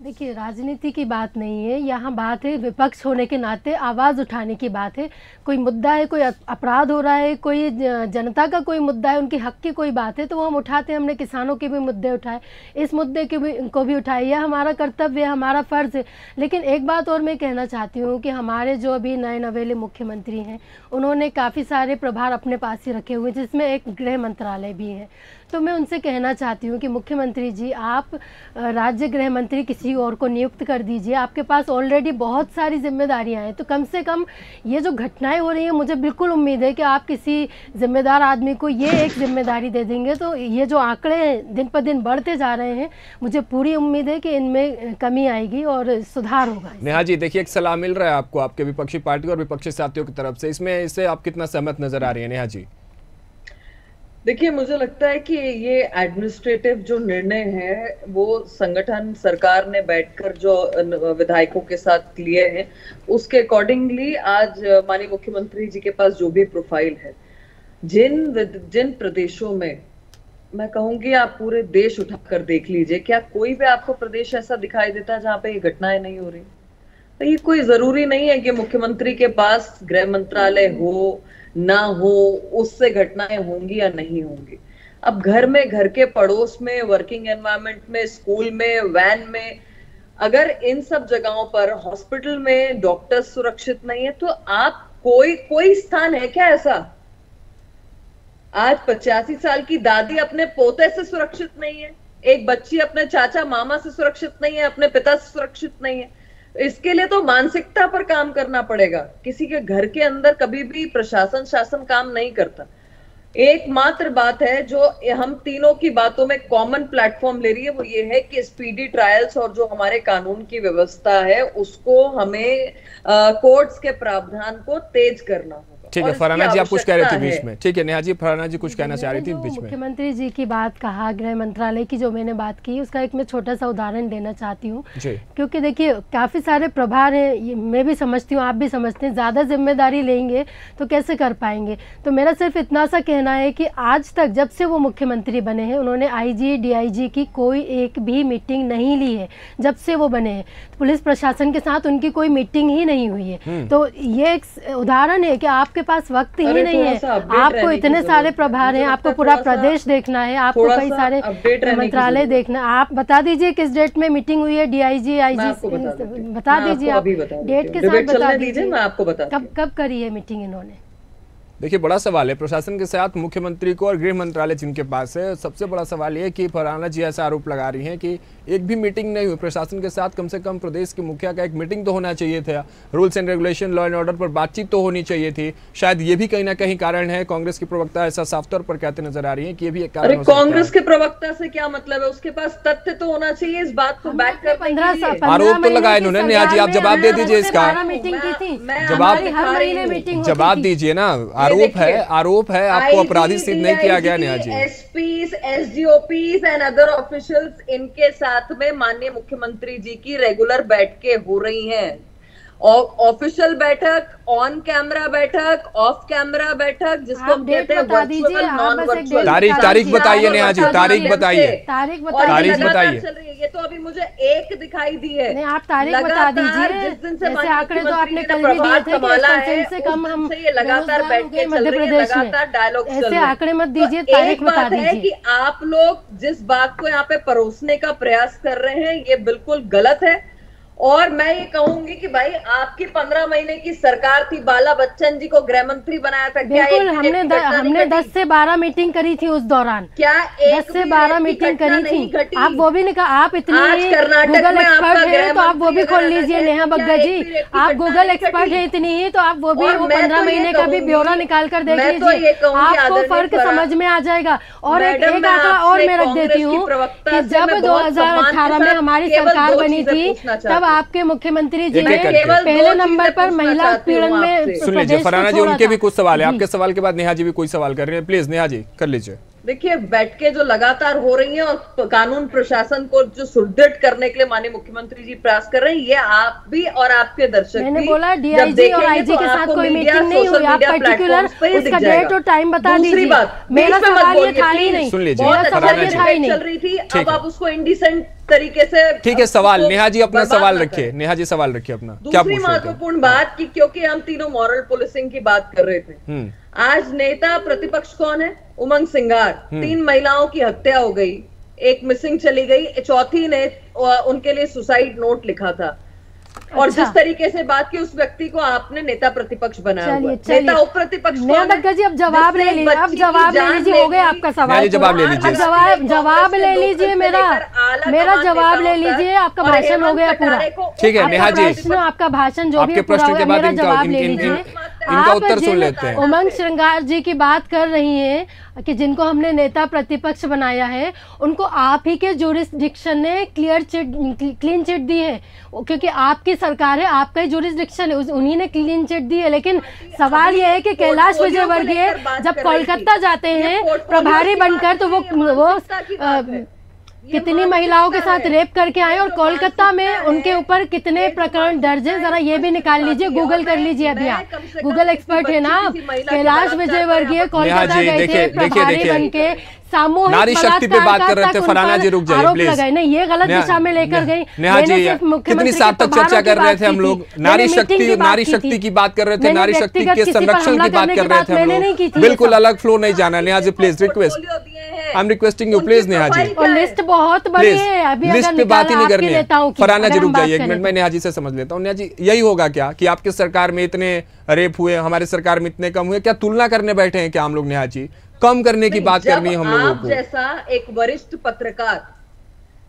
देखिए, राजनीति की बात नहीं है यहाँ, बात है विपक्ष होने के नाते आवाज़ उठाने की बात है। कोई मुद्दा है, कोई अपराध हो रहा है, कोई जनता का कोई मुद्दा है, उनके हक की कोई बात है, तो वो हम उठाते हैं। हमने किसानों के भी मुद्दे उठाए, इस मुद्दे को भी उठाए, यह हमारा कर्तव्य है, हमारा फ़र्ज़ है। लेकिन एक बात और मैं कहना चाहती हूँ कि हमारे जो अभी नए नवेले मुख्यमंत्री हैं, उन्होंने काफ़ी सारे प्रभार अपने पास ही रखे हुए, जिसमें एक गृह मंत्रालय भी है। तो मैं उनसे कहना चाहती हूँ कि मुख्यमंत्री जी, आप राज्य गृह मंत्री किसी किसी और को नियुक्त कर दीजिए, आपके पास ऑलरेडी बहुत सारी जिम्मेदारियां हैं। तो कम से कम ये जो घटनाएं हो रही हैं, मुझे बिल्कुल उम्मीद है कि आप किसी जिम्मेदार आदमी को ये एक जिम्मेदारी दे देंगे तो ये जो आंकड़े दिन पर दिन बढ़ते जा रहे हैं, मुझे पूरी उम्मीद है कि इनमें कमी आएगी और सुधार होगा। नेहा जी, देखिए एक सलाह मिल रहा है आपको आपके विपक्षी पार्टी और विपक्षी साथियों की तरफ से, इससे आप कितना सहमत नजर आ रही है नेहा जी? देखिए, मुझे लगता है कि ये एडमिनिस्ट्रेटिव जो निर्णय है वो संगठन सरकार ने बैठकर जो विधायकों के साथ लिए हैं उसके अकॉर्डिंगली आज माननीय मुख्यमंत्री जी के पास जो भी प्रोफाइल है, जिन प्रदेशों में मैं कहूंगी आप पूरे देश उठाकर देख लीजिए, क्या कोई भी आपको प्रदेश ऐसा दिखाई देता जहां पे ये घटनाएं नहीं हो रही? तो ये कोई जरूरी नहीं है कि मुख्यमंत्री के पास गृह मंत्रालय हो ना हो उससे घटनाएं होंगी या नहीं होंगी। अब घर में, घर के पड़ोस में, वर्किंग एनवायरनमेंट में, स्कूल में, वैन में, अगर इन सब जगहों पर, हॉस्पिटल में डॉक्टर्स सुरक्षित नहीं है तो आप कोई स्थान है क्या ऐसा? आज 85 साल की दादी अपने पोते से सुरक्षित नहीं है, एक बच्ची अपने चाचा मामा से सुरक्षित नहीं है, अपने पिता से सुरक्षित नहीं है। इसके लिए तो मानसिकता पर काम करना पड़ेगा। किसी के घर के अंदर कभी भी प्रशासन शासन काम नहीं करता। एकमात्र बात है जो हम तीनों की बातों में कॉमन प्लेटफॉर्म ले रही है, वो ये है कि स्पीडी ट्रायल्स और जो हमारे कानून की व्यवस्था है उसको हमें कोर्ट्स के प्रावधान को तेज करना होगा। ठीक है, फरहाना जी आप कुछ कह रहे थे बीच में। ठीक है नेहा जी, फरहाना जी कुछ कहना चाह रही थी बीच में। मुख्यमंत्री जी की बात कहा, गृह मंत्रालय की जो मैंने बात की, उसका एक मैं छोटा सा उदाहरण देना चाहती हूँ, क्योंकि देखिए काफी सारे प्रभार हैं, मैं भी समझती हूँ, आप भी समझते हैं, ज्यादा जिम्मेदारी लेंगे तो कैसे कर पाएंगे। तो मेरा सिर्फ इतना सा कहना है कि आज तक जब से वो मुख्यमंत्री बने हैं उन्होंने IG DIG की कोई एक भी मीटिंग नहीं ली है। जब से वो बने हैं पुलिस प्रशासन के साथ उनकी कोई मीटिंग ही नहीं हुई है। तो ये एक उदाहरण है कि आपके पास वक्त ही नहीं है, आपको इतने सारे प्रभार हैं, आपको पूरा प्रदेश देखना है, आपको कई सारे मंत्रालय देखना है। आप बता दीजिए किस डेट में मीटिंग हुई है DIG IG, बता दीजिए, आप डेट के साथ बता दीजिए, मैं आपको बता कब करी है मीटिंग इन्होंने। देखिए बड़ा सवाल है प्रशासन के साथ मुख्यमंत्री को और गृह मंत्रालय जिनके पास है। सबसे बड़ा सवाल ये कि फरहाना जी ऐसा आरोप लगा रही हैं कि एक भी मीटिंग नहीं हुई प्रशासन के साथ। कम से कम प्रदेश के मुखिया का एक मीटिंग तो होना चाहिए था, rules and regulation, law and order पर बातचीत तो होनी चाहिए थी। शायद ये भी कहीं ना कहीं कारण है। कांग्रेस की प्रवक्ता ऐसा साफ तौर पर कहते नजर आ रही है कि ये भी एक कारण। कांग्रेस के प्रवक्ता से क्या मतलब है? उसके पास तथ्य तो होना चाहिए इस बात को बैक कर। 15 आरोप तो लगाया इन्होंने। नेहा जी आप जवाब दे दीजिए इसका, जवाब दीजिए ना। आरोप है आपको अपराधी सिद्ध नहीं किया गया Neha ji. SPs, SDOPs and other officials, इनके साथ में माननीय मुख्यमंत्री जी की रेगुलर बैठकें हो रही हैं। ऑफिशियल बैठक, ऑन कैमरा बैठक, ऑफ कैमरा बैठक, जिसको हम कहते हैं वर्चुअल नॉन वर्चुअल। तारीख बताइए नेहा जी, तारीख बताइए। ये तो अभी मुझे एक दिखाई दी है। नहीं, आप तारीख बता दीजिए। जिस दिन से ऐसे आंकड़े तो आपने कल भी दिए थे कि से कम हम ये लगातार बैठके मध्य प्रदेश में, लगातार डायलॉग ऐसे आंकड़े मत दीजिए, तारीख बता दीजिए। कि आप लोग जिस बात को यहाँ पे परोसने का प्रयास कर रहे हैं ये बिल्कुल गलत है। और मैं ये कहूंगी कि भाई आपकी 15 महीने की सरकार थी, बाला बच्चन जी को गृह मंत्री बनाया था। बिल्कुल, हमने 10 से 12 मीटिंग करी थी उस दौरान। क्या 10 से 12 मीटिंग करी थी? आप वो भी नहीं कहा। आप इतनी गूगल एक्सपर्ट है तो आप वो भी खोल लीजिए नेहा बग्गा जी। आप गूगल एक्सपर्ट है इतनी ही तो आप वो भी 15 महीने का भी ब्यौरा निकाल कर देख लीजिए, आपको फर्क समझ में आ जाएगा। और एक आंकड़ा और मैं रख देती हूँ कि जब 2018 में हमारी सरकार बनी थी तब आपके मुख्यमंत्री जी ने पहले नंबर पर महिला उत्पीड़न में। सुन लीजिए फरहाना जी, उनके भी कुछ सवाल है। आपके सवाल के बाद नेहा जी भी कोई सवाल कर रहे हैं। प्लीज नेहा जी कर लीजिए। देखिए बैठकें जो लगातार हो रही हैं और कानून प्रशासन को जो सुदृढ़ करने के लिए माननीय मुख्यमंत्री जी प्रयास कर रहे हैं, ये आप भी और आपके दर्शक भी। मैंने बोला DIG और IG के साथ कोई मीटिंग नहीं हुई। आप पर्टिकुलर उसका डेट और टाइम बता दीजिए। मेरा सवाल ये था ही नहीं। सुन लीजिए चल रही थी, अब आप उसको इंडिसेंट तरीके से। ठीक है, सवाल नेहा जी अपना सवाल रखिए। नेहा जी सवाल रखिए अपना। दूसरी महत्वपूर्ण बात की, क्योंकि हम तीनों मॉरल पुलिसिंग की बात कर रहे थे, आज नेता प्रतिपक्ष कौन है? उमंग सिंगार। 3 महिलाओं की हत्या हो गई, एक मिसिंग चली गई, चौथी ने उनके लिए सुसाइड नोट लिखा था। और जिस तरीके से बात की उस व्यक्ति को आपने नेता प्रतिपक्ष बनाया हुआ है, नेता उप प्रतिपक्ष जी अब जवाब ले लीजिए, अब जवाब ले लीजिए, हो गया आपका सवाल, जवाब ले लीजिए, जवाब ले लीजिए, मेरा जवाब ले लीजिए, आपका भाषण हो गया पूरा। ठीक है नेहा जी, आपका भाषण जो भी पूरा हो गया, मेरा जवाब ले लीजिए। इनका उत्तर सुन लेते हैं। उमंग श्रृंगार जी की बात कर रही हैं कि जिनको हमने नेता प्रतिपक्ष बनाया है, उनको आप ही के जुरिस्डिक्शन ने क्लीन चिट दी है, क्योंकि आपकी सरकार है, आपका ही जुरिस्डिक्शन है, उन्हीं ने क्लीन चिट दी है। लेकिन सवाल यह है कि कैलाश विजयवर्गीय जब कोलकाता जाते हैं प्रभारी बनकर, तो वो कितनी महिलाओं के साथ रेप करके आए और कोलकाता में उनके ऊपर कितने प्रकरण दर्ज है, जरा ये भी निकाल लीजिए, गूगल कर लीजिए, अभी आप गूगल एक्सपर्ट है ना। कैलाश विजयवर्गीय कोलकाता गए थे प्रभारी बन के, सामूहिक नारी शक्ति पे बात कर रहे थे। फरहाना जी रुक जाइए प्लीज, नहीं ये गलत दिशा में लेकर गई। नेहा जी कितनी सार्थक चर्चा कर रहे थे हम लोग, नारी शक्ति की बात कर रहे थे, नारी शक्ति के संरक्षण की बात कर रहे थे हम लोग, बिल्कुल अलग फ्लो नहीं जाना। Neha ji please request, I am requesting you please Neha ji. और लिस्ट बहुत बड़ी है, अभी लिस्ट पे बात ही नहीं करनी है। फरहाना जी रुक जाइए एक मिनट, मैं नेहा जी से समझ लेता हूँ। नेहा जी यही होगा क्या कि आपकी सरकार में इतने रेप हुए, हमारी सरकार में इतने कम हुए, क्या तुलना करने बैठे हैं क्या हम लोग? नेहा जी कम करने की बात करनी है हम लोगों को। जैसा एक वरिष्ठ पत्रकार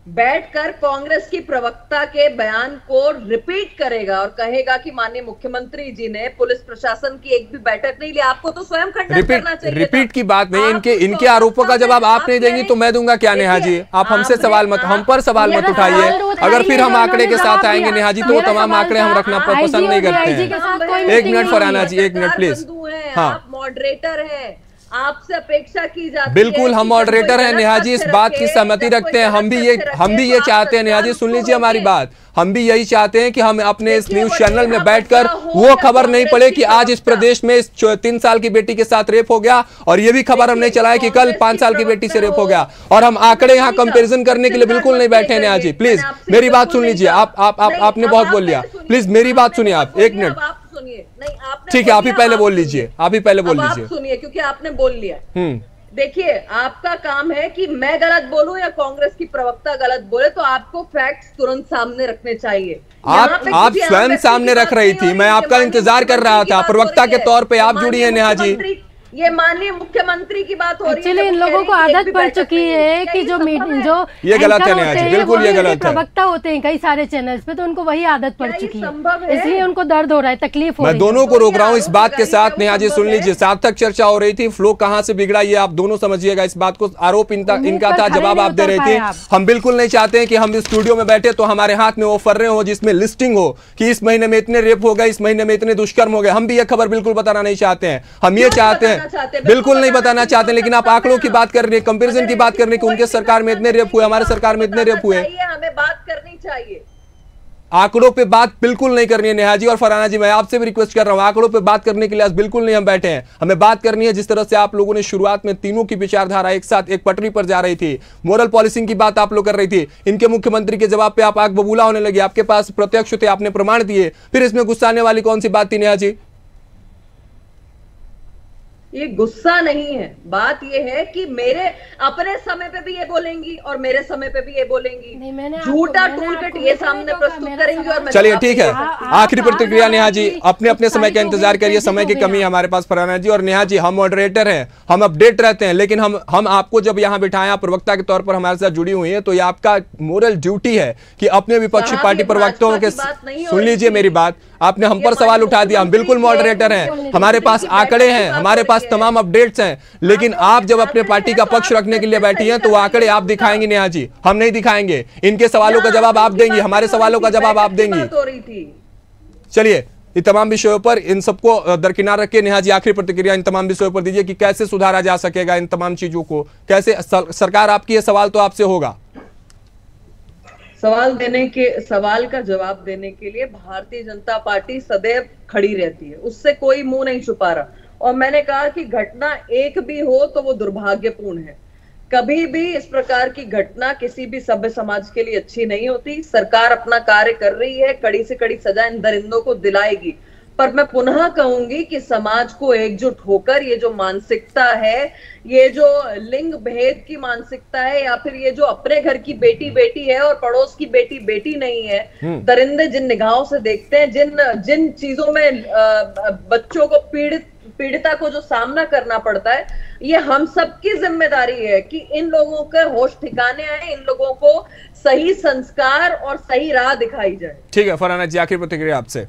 बैठकर कांग्रेस की प्रवक्ता के बयान को रिपीट करेगा और कहेगा कि माननीय मुख्यमंत्री जी ने पुलिस प्रशासन की एक भी बैठक नहीं ली, आपको तो स्वयं खंडन करना चाहिए। रिपीट की बात नहीं, इनके आरोपों का जवाब आप नहीं देंगी तो मैं दूंगा क्या? नेहा जी आप हमसे सवाल मत, हम पर सवाल मत उठाइए। अगर फिर हम आंकड़े के साथ आएंगे नेहा जी, तो वो तमाम आंकड़े हम रखना पसंद नहीं करते हैं। एक मिनट फरहाना जी, एक मिनट प्लीज। हाँ मॉडरेटर है, आपसे अपेक्षा की जाती है। बिल्कुल हम मॉडरेटर हैं नेहा जी, इस बात की सहमति रखते हैं। हम भी ये चाहते हैं नेहा जी, सुन लीजिए हमारी बात, हम भी यही चाहते हैं कि हम अपने इस न्यूज चैनल में बैठकर वो खबर नहीं पड़े कि आज इस प्रदेश में 3 साल की बेटी के साथ रेप हो गया, और ये भी खबर हम नहीं चलाए कि कल 5 साल की बेटी से रेप हो गया। और हम आंकड़े यहाँ कंपैरिजन करने के लिए बिल्कुल नहीं बैठे नेहा जी। प्लीज मेरी बात सुन लीजिए, आपने बहुत बोल लिया, प्लीज मेरी बात सुनिए आप, एक मिनट सुनिए। नहीं आपने, ठीक है आप ही पहले बोल लीजिए, आप ही पहले बोल लीजिए। सुनिए क्योंकि आपने बोल लिया। देखिए आपका काम है कि मैं गलत बोलूं या कांग्रेस की प्रवक्ता गलत बोले, तो आपको फैक्ट्स तुरंत सामने रखने चाहिए। आप स्वयं सामने रख रही थी, मैं आपका इंतजार कर रहा था, प्रवक्ता के तौर पे आप जुड़ी है नेहा जी। ये माननीय मुख्यमंत्री की बात हो रही है। एक्चुअली इन लोगों को आदत पड़ चुकी है कि जो ये गलत है नेहा जी, बिल्कुल ये गलत है। प्रवक्ता होते हैं कई सारे चैनल्स पे, तो उनको वही आदत पड़ चुकी है, इसलिए उनको दर्द हो रहा है, तकलीफ हो रही है। मैं दोनों को रोक रहा हूँ इस बात के साथ। नेहा जी सुन लीजिए, सार्थक चर्चा हो रही थी, फ्लो कहाँ से बिगड़ा ये आप दोनों समझिएगा इस बात को। आरोप इनका था, जवाब आप दे रहे थे। हम बिल्कुल नहीं चाहते हैं कि हम इस स्टूडियो में बैठे तो हमारे हाथ में वो फर्रे हो जिसमें लिस्टिंग हो कि इस महीने में इतने रेप हो गए, इस महीने में इतने दुष्कर्म हो गए। हम भी ये खबर बिल्कुल बताना नहीं चाहते हैं। हम ये चाहते हैं, बिल्कुल नहीं बताना चाहते, लेकिन आप आंकड़ों की बात कर रहे हैं, कंपैरिजन की बात कर रहे हैं कि उनके सरकार में इतने रेप हुए, हमारे सरकार में इतने रेप हुए। हमें बात करनी चाहिए, आंकड़ों पे बात बिल्कुल नहीं करनी है नेहा जी। और फरहाना जी मैं आपसे भी रिक्वेस्ट कर रहा हूं, आंकड़ों पे बात करने के लिए आज बिल्कुल नहीं हम बैठे हैं। हमें बात करनी है जिस तरह से आप लोगों ने शुरुआत में तीनों की विचारधारा एक साथ एक पटरी पर जा रही थी, मोरल पॉलिसिंग की बात आप लोग कर रही थी, इनके मुख्यमंत्री के जवाब पे आप आग बबूला होने लगे, आपके पास प्रत्यक्ष थे, आपने प्रमाण दिए, फिर इसमें गुस्सा आने वाली कौन सी बात थी नेहा जी? ये गुस्सा नहीं है, बात ये है कि मेरे अपने समय पे भी ये बोलेंगी और मेरे समय पे भी ये बोलेंगी, झूठा टूलकिट ये सामने प्रस्तुत करेंगी। और चलिए ठीक है, आखिरी प्रतिक्रिया नेहा जी, अपने अपने समय का इंतजार करिए, समय की कमी है हमारे पास फरहाना जी। और नेहा जी हम मॉडरेटर हैं, हम अपडेट रहते हैं, लेकिन हम आपको जब यहाँ बिठाया प्रवक्ता के तौर पर हमारे साथ जुड़ी हुई है, तो ये आपका मोरल ड्यूटी है कि अपने विपक्षी पार्टी प्रवक्ताओं के, सुन लीजिए मेरी बात, आपने हम पर सवाल उठा दिया। हम बिल्कुल मॉडरेटर हैं, हमारे पास आंकड़े हैं, हमारे पास तमाम अपडेट्स हैं, लेकिन आप जब अपने पार्टी का पक्ष रखने के लिए बैठी हैं तो वो आंकड़े आप दिखाएंगे नेहा जी, हम नहीं दिखाएंगे। इनके सवालों का जवाब आप देंगी, हमारे सवालों का जवाब आप देंगी। चलिए इन तमाम विषयों पर इन सबको दरकिनार रख के नेहा जी आखिरी प्रतिक्रिया इन तमाम विषयों पर दीजिए कि कैसे सुधारा जा सकेगा इन तमाम चीजों को, कैसे सरकार आपकी ये सवाल तो आपसे होगा। सवाल का जवाब देने के लिए भारतीय जनता पार्टी सदैव खड़ी रहती है, उससे कोई मुंह नहीं छुपा रहा। और मैंने कहा कि घटना एक भी हो तो वो दुर्भाग्यपूर्ण है, कभी भी इस प्रकार की घटना किसी भी सभ्य समाज के लिए अच्छी नहीं होती। सरकार अपना कार्य कर रही है, कड़ी से कड़ी सजा इन दरिंदों को दिलाएगी। पर मैं पुनः कहूंगी कि समाज को एकजुट होकर ये जो मानसिकता है, ये जो लिंग भेद की मानसिकता है, या फिर ये जो अपने घर की बेटी बेटी है और पड़ोस की बेटी बेटी नहीं है, दरिंदे जिन निगाहों से देखते हैं, जिन चीजों में बच्चों को पीड़िता को जो सामना करना पड़ता है, ये हम सबकी जिम्मेदारी है कि इन लोगों के होश ठिकाने आए, इन लोगों को सही संस्कार और सही राह दिखाई जाए। ठीक है फरहाना जी, आखिर प्रतिक्रिया आपसे।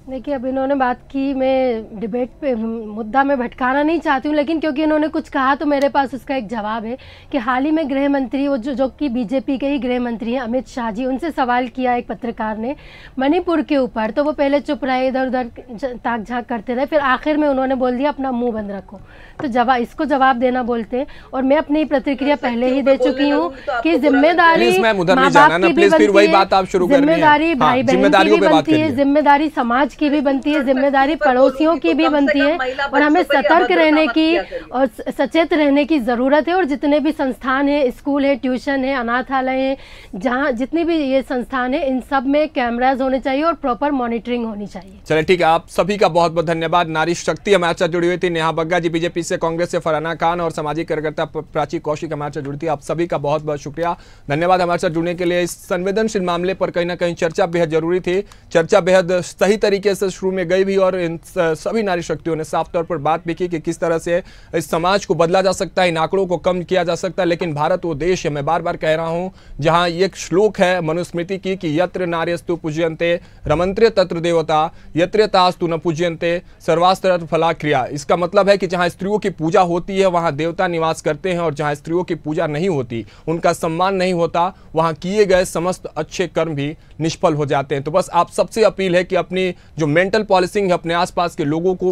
देखिए, अब इन्होंने बात की, मैं डिबेट पे मुद्दा में भटकाना नहीं चाहती हूँ, लेकिन क्योंकि इन्होंने कुछ कहा तो मेरे पास उसका एक जवाब है कि हाल ही में गृह मंत्री, वो जो कि बीजेपी के ही गृह मंत्री हैं, अमित शाह जी, उनसे सवाल किया एक पत्रकार ने मणिपुर के ऊपर, तो वो पहले चुप रहे, इधर उधर ताक झाँक करते रहे, फिर आखिर में उन्होंने बोल दिया अपना मुँह बंद रखो। तो इसको जवाब देना बोलते हैं, और मैं अपनी प्रतिक्रिया पहले ही दे चुकी हूँ कि जिम्मेदारी माँ बाप की भी बनती है, जिम्मेदारी भाई बहन की भी बनती है, जिम्मेदारी समाज की भी बनती है, जिम्मेदारी पड़ोसियों की भी बनती है, और हमें सतर्क रहने की और सचेत रहने की जरूरत है। और जितने भी संस्थान है, स्कूल है, ट्यूशन है, अनाथालय है, जहाँ जितनी भी ये संस्थान है, इन सब में कैमराज होने चाहिए और प्रॉपर मॉनिटरिंग होनी चाहिए। चलिए ठीक है, आप सभी का बहुत बहुत धन्यवाद। नारी शक्ति हमारे साथ जुड़ी हुई थी, नेहा बग्गा जी बीजेपी से, कांग्रेस से फरहाना खान, और सामाजिक कार्यकर्ता प्राची कौशिक हमारे साथ जुड़ी थी। आप सभी का बहुत बहुत शुक्रिया, धन्यवाद हमारे साथ जुड़ने के लिए। इस संवेदनशील मामले पर कहीं ना कहीं चर्चा बेहद जरूरी थी, चर्चा बेहद सही तरीके से शुरू में गई भी, और इन सभी नारी शक्तियों ने साफ तौर पर बात भी की कि किस तरह से इस समाज को बदला जा सकता है, इन आंकड़ों को कम किया जा सकता है। लेकिन भारत वो देश है, मैं बार बार कह रहा हूं, जहां एक श्लोक है मनुस्मृति की कि यत्र नार्यस्तु पूज्यन्ते रमन्त्रे तत्र देवता, यत्र तास्तु न पूज्यन्ते सर्वास्त्र फलाक्रिया। इसका मतलब है कि जहां स्त्रियों की पूजा होती है वहां देवता निवास करते हैं, और जहां स्त्रियों की पूजा नहीं होती, उनका सम्मान नहीं होता, वहां किए गए समस्त अच्छे कर्म भी निष्फल हो जाते हैं। तो बस आप सबसे अपील है कि अपनी जो मेंटल पॉलिसिंग है, अपने आसपास के लोगों को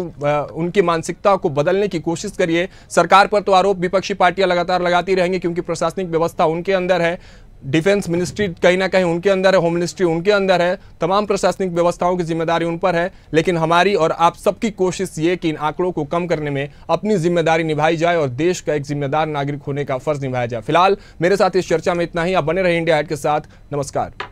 उनकी मानसिकता को बदलने की कोशिश करिए। सरकार पर तो आरोप विपक्षी पार्टियां लगातार लगाती रहेंगी, क्योंकि प्रशासनिक व्यवस्था उनके अंदर है, डिफेंस मिनिस्ट्री कहीं ना कहीं उनके अंदर है, होम मिनिस्ट्री उनके अंदर है, तमाम प्रशासनिक व्यवस्थाओं की जिम्मेदारी उन पर है। लेकिन हमारी और आप सबकी कोशिश ये कि इन आंकड़ों को कम करने में अपनी जिम्मेदारी निभाई जाए और देश का एक जिम्मेदार नागरिक होने का फर्ज निभाया जाए। फिलहाल मेरे साथ इस चर्चा में इतना ही। आप बने रहे इंडिया हाइट के साथ। नमस्कार।